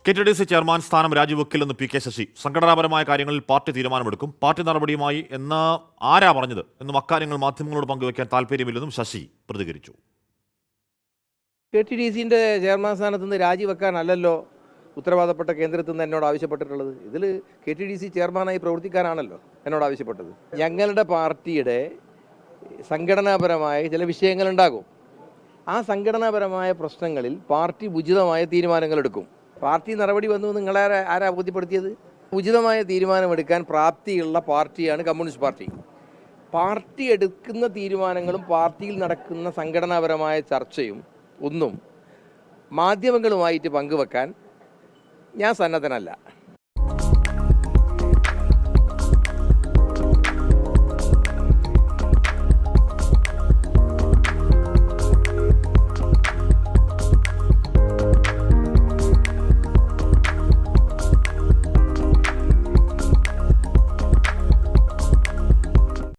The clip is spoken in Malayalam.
KTDC ചെയർമാൻ സ്ഥാനം രാജിവെക്കില്ലെന്ന് പി കെ ശശി. സംഘടനാപരമായ കാര്യങ്ങളിൽ പാർട്ടി തീരുമാനമെടുക്കും. പാർട്ടി നടപടിയുമായി എന്ന് ആരാ പറഞ്ഞത് എന്നും അക്കാര്യങ്ങൾ മാധ്യമങ്ങളോട് പങ്കുവയ്ക്കാൻ താല്പര്യമില്ലെന്നും ശശി പ്രതികരിച്ചു. KTDCയുടെ ചെയർമാൻ സ്ഥാനത്ത് നിന്ന് രാജിവെക്കാനല്ലല്ലോ ഉത്തരവാദപ്പെട്ട കേന്ദ്രത്തിൽ നിന്ന് എന്നോട് ആവശ്യപ്പെട്ടിട്ടുള്ളത്. ഇതിൽ KTDC ചെയർമാനായി പ്രവർത്തിക്കാനാണല്ലോ എന്നോട് ആവശ്യപ്പെട്ടത്. ഞങ്ങളുടെ പാർട്ടിയുടെ സംഘടനാപരമായ ചില വിഷയങ്ങളുണ്ടാകും. ആ സംഘടനാപരമായ പ്രശ്നങ്ങളിൽ പാർട്ടി ഉചിതമായ തീരുമാനങ്ങളെടുക്കും. പാർട്ടി നടപടി വന്നു നിങ്ങളെ ആരാ ബോധ്യപ്പെടുത്തിയത്? ഉചിതമായ തീരുമാനമെടുക്കാൻ പ്രാപ്തിയുള്ള പാർട്ടിയാണ് കമ്മ്യൂണിസ്റ്റ് പാർട്ടി. പാർട്ടി എടുക്കുന്ന തീരുമാനങ്ങളും പാർട്ടിയിൽ നടക്കുന്ന സംഘടനാപരമായ ചർച്ചയും ഒന്നും മാധ്യമങ്ങളുമായിട്ട് പങ്കുവെക്കാൻ ഞാൻ സന്നദ്ധനല്ല.